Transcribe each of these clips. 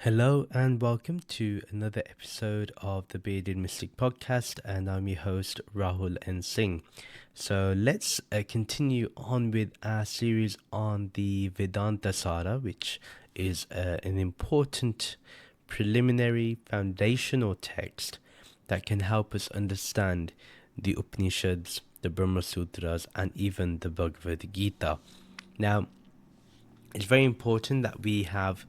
Hello and welcome to another episode of the Bearded Mystic podcast, and I'm your host Rahul N Singh. So let's continue on with our series on the Vedanta Sara, which is an important preliminary foundational text that can help us understand the Upanishads, the Brahma Sutras, and even the Bhagavad Gita. Now, it's very important that we have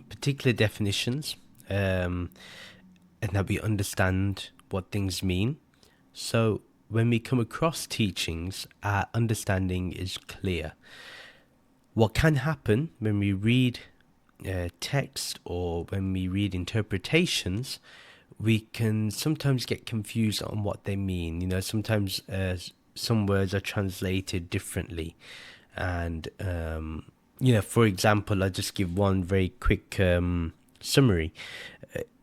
particular definitions and that we understand what things mean. So when we come across teachings, our understanding is clear. What can happen when we read text or when we read interpretations, we can sometimes get confused on what they mean. You know, sometimes some words are translated differently, and for example, I'll just give one very quick summary.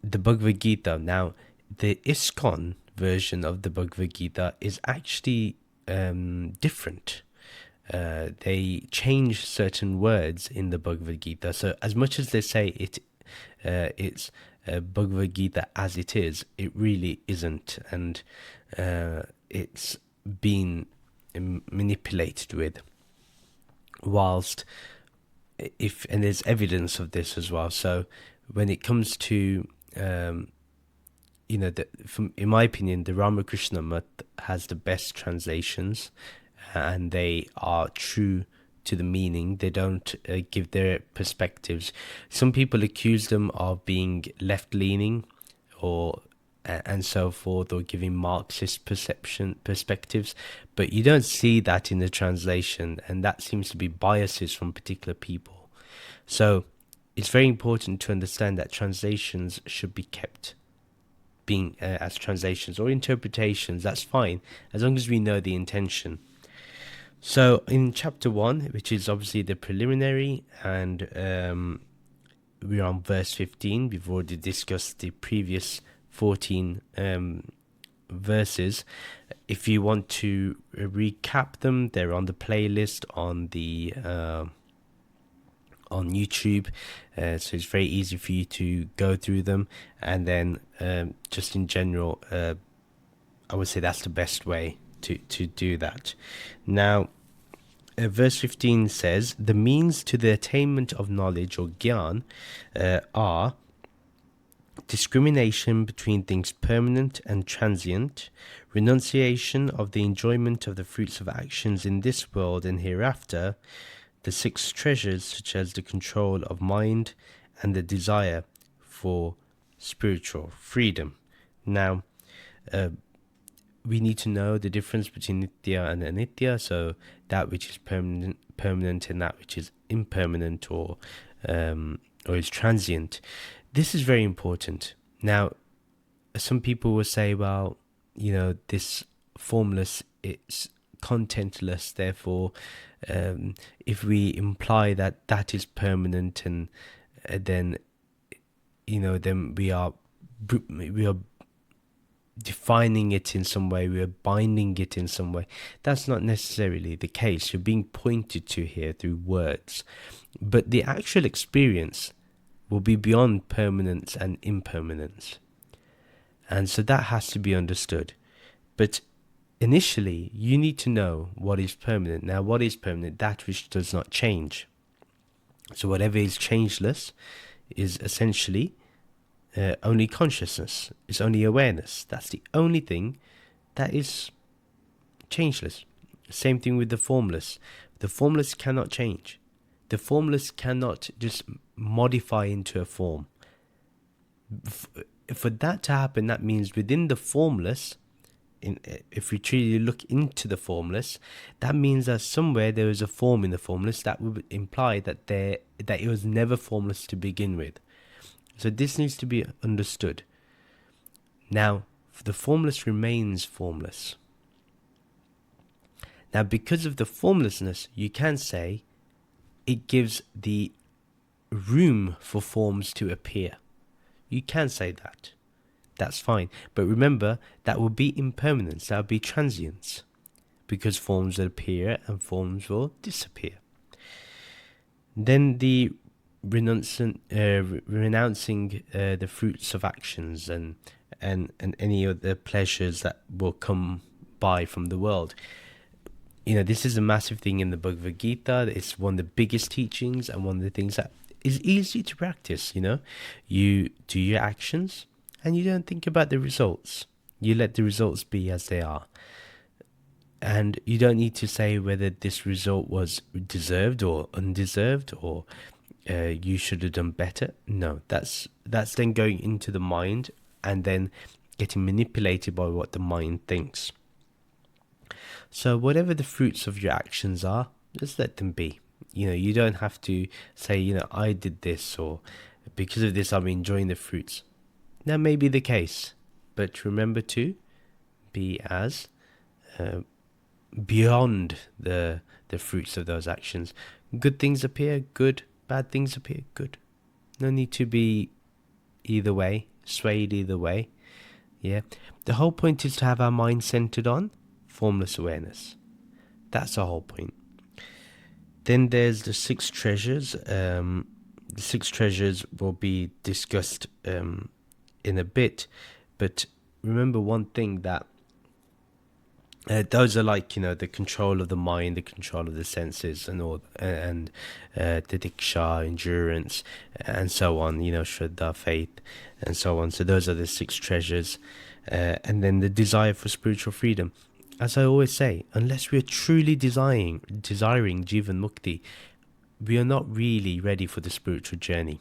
The Bhagavad Gita. Now, the ISKCON version of the Bhagavad Gita is actually different. They change certain words in the Bhagavad Gita. So as much as they say it's Bhagavad Gita as it is, it really isn't, and it's been manipulated with. Whilst and there's evidence of this as well. So when it comes to in my opinion, the Ramakrishna Mutt has the best translations, and they are true to the meaning. They don't give their perspectives. Some people accuse them of being left-leaning or and so forth, or giving Marxist perspectives, but you don't see that in the translation, and that seems to be biases from particular people. So it's very important to understand that translations should be kept being as translations, or interpretations. That's fine as long as we know the intention. So in chapter 1, which is obviously the preliminary, and we're on verse 15. We've already discussed the previous 14 verses. If you want to recap them, they're on the playlist on the on YouTube, so it's very easy for you to go through them. And then just in general, I would say that's the best way to do that. Now, verse 15 says, the means to the attainment of knowledge or gyan are discrimination between things permanent and transient, renunciation of the enjoyment of the fruits of actions in this world and hereafter, the 6 treasures such as the control of mind and the desire for spiritual freedom. Now, we need to know the difference between nitya and anitya, so that which is permanent and that which is impermanent or is transient. This is very important. Now, some people will say, well, this formless, it's contentless, therefore, if we imply that that is permanent, and then we are defining it in some way, we are binding it in some way. That's not necessarily the case. You're being pointed to here through words, but the actual experience will be beyond permanence and impermanence, and so that has to be understood. But initially, you need to know what is permanent. Now, what is permanent? That which does not change. So whatever is changeless is essentially only consciousness. It's only awareness. That's the only thing that is changeless. Same thing with the formless. The formless cannot change. The formless cannot just modify into a form. For that to happen, that means within the formless, if we truly look into the formless, that means that somewhere there is a form in the formless. That would imply that it was never formless to begin with. So this needs to be understood. Now, the formless remains formless. Now, because of the formlessness, you can say it gives the room for forms to appear. You can say that. That's fine. But remember, that will be impermanence. That will be transience. Because forms will appear and forms will disappear. Then the renouncing the fruits of actions and any of the pleasures that will come by from the world. This is a massive thing in the Bhagavad Gita. It's one of the biggest teachings and one of the things that is easy to practice. You do your actions and you don't think about the results. You let the results be as they are. And you don't need to say whether this result was deserved or undeserved, or you should have done better. No, that's then going into the mind and then getting manipulated by what the mind thinks. So whatever the fruits of your actions are, just let them be. You don't have to say, I did this, or because of this I'm enjoying the fruits. That may be the case, but remember to be as beyond the fruits of those actions. Good things appear, good. Bad things appear, good. No need to be either way, swayed either way. Yeah. The whole point is to have our mind centered on formless awareness. That's the whole point. Then there's the 6 treasures. The 6 treasures will be discussed in a bit, but remember one thing, that those are like, the control of the mind, the control of the senses, and all, and the diksha, endurance, and so on. Shraddha, faith, and so on. So those are the 6 treasures, and then the desire for spiritual freedom. As I always say, unless we are truly desiring Jivan Mukti, we are not really ready for the spiritual journey.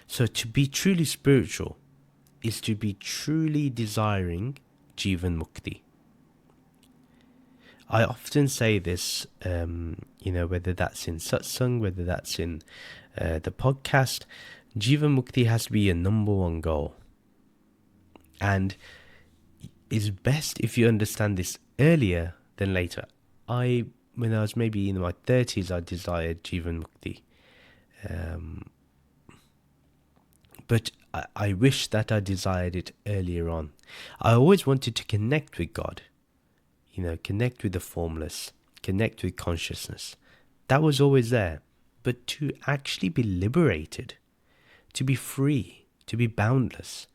So to be truly spiritual is to be truly desiring Jivan Mukti. I often say this, whether that's in satsang, whether that's in the podcast, Jivan Mukti has to be your number one goal. And it's best if you understand this earlier than later. When I was maybe in my 30s, I desired Jivan Mukti. But I wish that I desired it earlier on. I always wanted to connect with God. Connect with the formless, connect with consciousness. That was always there. But to actually be liberated, to be free, to be boundless,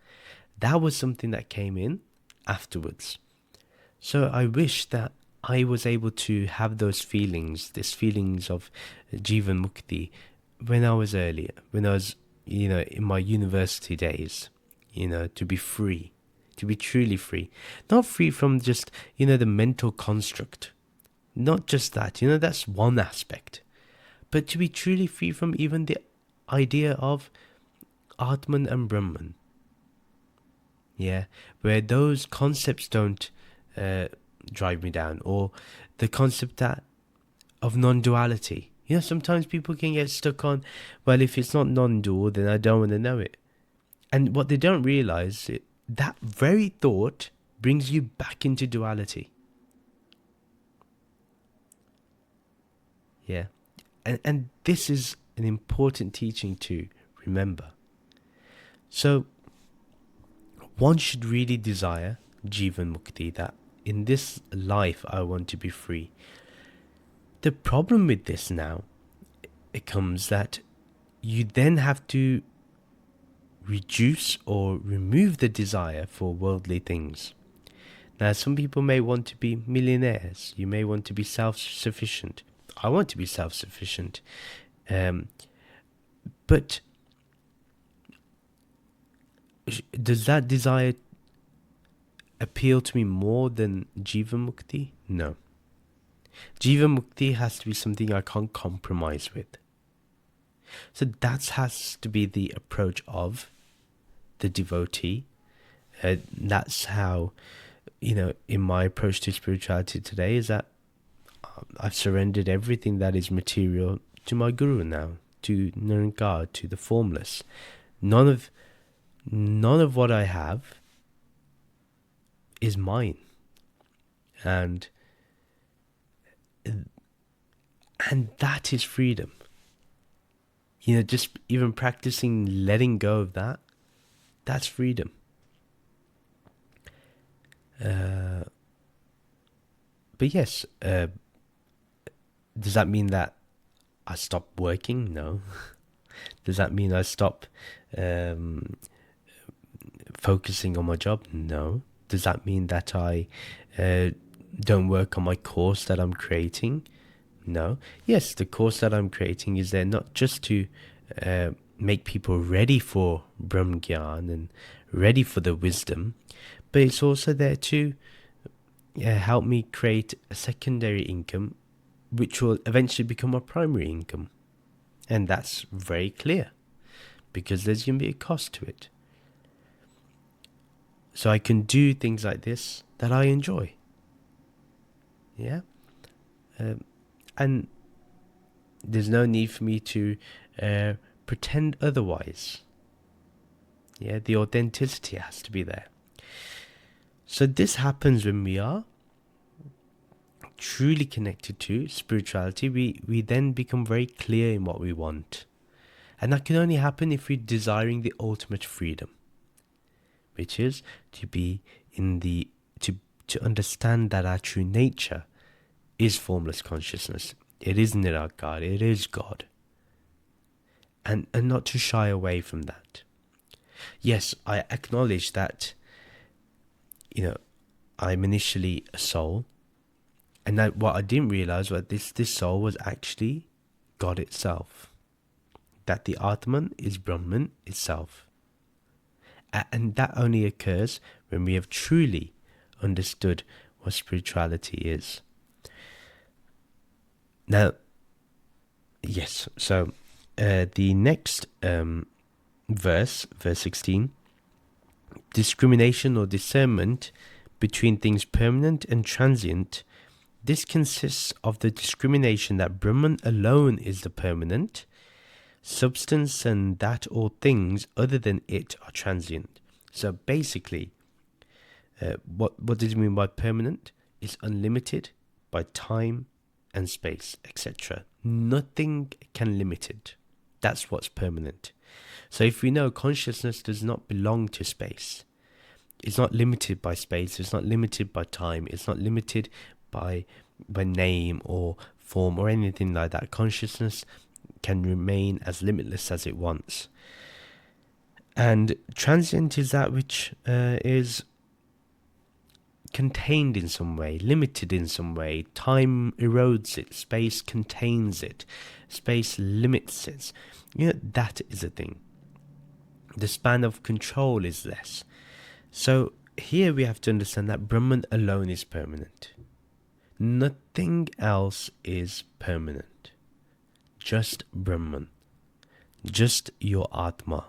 that was something that came in afterwards. So I wish that I was able to have those feelings, these feelings of Jivan Mukti, when I was earlier, when I was, in my university days, to be free. To be truly free. Not free from just, the mental construct. Not just that, that's one aspect. But to be truly free from even the idea of Atman and Brahman. Yeah, where those concepts don't drive me down. Or the concept of non-duality. Sometimes people can get stuck on, well, if it's not non-dual, then I don't want to know it. And what they don't realize is that very thought brings you back into duality. Yeah. And this is an important teaching to remember. So, one should really desire Jivan Mukti, that in this life I want to be free. The problem with this now, it comes that you then have to reduce or remove the desire for worldly things. Now, some people may want to be millionaires. You may want to be self-sufficient. I want to be self-sufficient. But does that desire appeal to me more than Jivan Mukti? No. Jivan Mukti has to be something I can't compromise with. So that has to be the approach of the devotee. That's how, in my approach to spirituality today, is that I've surrendered everything that is material to my guru now, to Nirankar, to the formless. None of what I have is mine. And that is freedom. Just even practicing letting go of that's freedom. But yes, does that mean that I stop working? No. Does that mean I stop focusing on my job? No. Does that mean that I don't work on my course that I'm creating? No. Yes, the course that I'm creating is there not just to make people ready for Brahm Gyan and ready for the wisdom, but it's also there to help me create a secondary income which will eventually become a primary income. And that's very clear because there's going to be a cost to it. So I can do things like this that I enjoy. Yeah? And there's no need for me to pretend otherwise. Yeah, the authenticity has to be there. So this happens when we are truly connected to spirituality. We then become very clear in what we want. And that can only happen if we're desiring the ultimate freedom, which is to be in the to understand that our true nature is formless consciousness. It is Nirakar, it is God. And not to shy away from that. Yes, I acknowledge that, I'm initially a soul. And that what I didn't realize was this soul was actually God itself. That the Atman is Brahman itself. And that only occurs when we have truly understood what spirituality is. Now, yes, so the next verse 16, discrimination or discernment between things permanent and transient. This consists of the discrimination that Brahman alone is the permanent substance and that all things other than it are transient. So basically, what does it mean by permanent? It's unlimited by time and space, etc. Nothing can limit it. That's what's permanent. So if we know consciousness does not belong to space, it's not limited by space, it's not limited by time, it's not limited by name or form or anything like that. Consciousness can remain as limitless as it wants. And transient is that which is contained in some way, limited in some way. Time erodes it, space contains it, space limits it. That is a thing. The span of control is less. So here we have to understand that Brahman alone is permanent. Nothing else is permanent. Just Brahman. Just your Atma.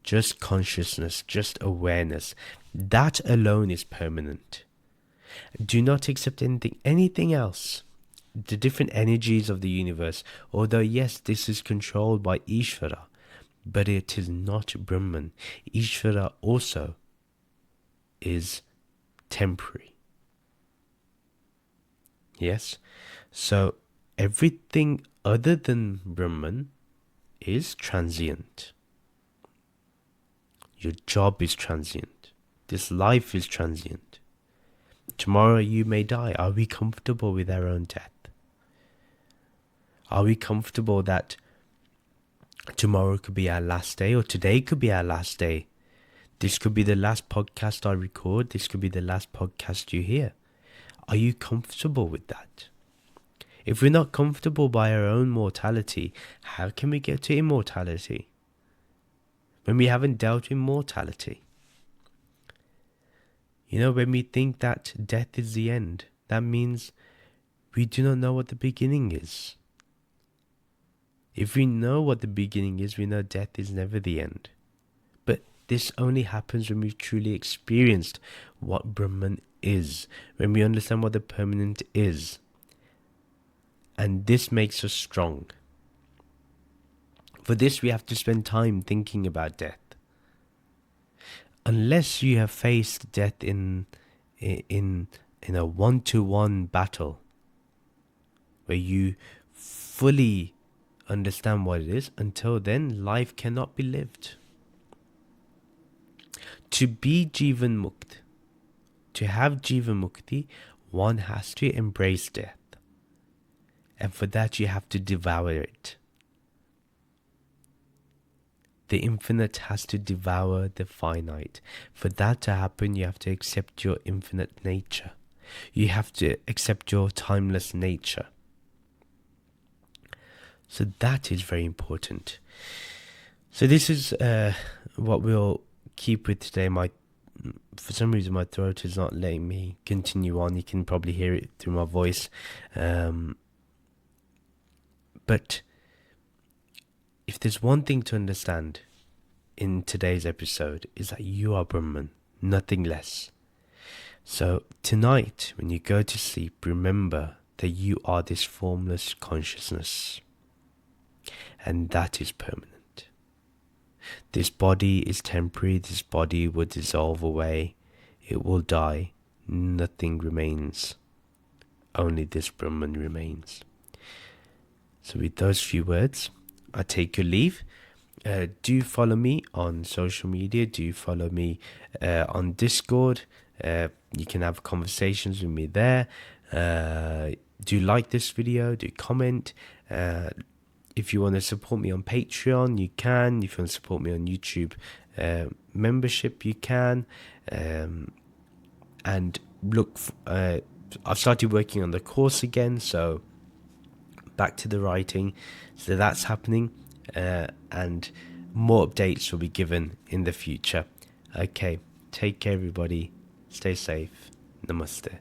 Just consciousness, just awareness. That alone is permanent. Do not accept anything else. The different energies of the universe, although yes, this is controlled by Ishvara, but it is not Brahman. Ishvara also is temporary. Yes? So everything other than Brahman is transient. Your job is transient. This life is transient. Tomorrow you may die. Are we comfortable with our own death? Are we comfortable that tomorrow could be our last day, or today could be our last day? This could be the last podcast I record. This could be the last podcast you hear. Are you comfortable with that? If we're not comfortable by our own mortality, how can we get to immortality? When we haven't dealt with mortality. When we think that death is the end, that means we do not know what the beginning is. If we know what the beginning is, we know death is never the end. But this only happens when we've truly experienced what Brahman is, when we understand what the permanent is. And this makes us strong. For this, we have to spend time thinking about death. Unless you have faced death in a one-to-one battle, where you fully understand what it is, until then, life cannot be lived. To be Jivan Mukt, to have Jivan Mukti, one has to embrace death. And for that, you have to devour it. The infinite has to devour the finite. For that to happen, you have to accept your infinite nature. You have to accept your timeless nature. So that is very important. So this is what we'll keep with today. For some reason, my throat is not letting me continue on. You can probably hear it through my voice. But if there's one thing to understand in today's episode, is that you are Brahman, nothing less. So tonight, when you go to sleep, remember that you are this formless consciousness. And that is permanent. This body is temporary. This body will dissolve away. It will die. Nothing remains. Only this Brahman remains. So with those few words, I take your leave. Do follow me on social media. Do follow me on Discord. You can have conversations with me there. Do like this video. Do comment. If you want to support me on Patreon, you can. If you want to support me on YouTube membership, you can. And look, I've started working on the course again, so back to the writing. So that's happening, and more updates will be given in the future. Okay, take care everybody. Stay safe. Namaste.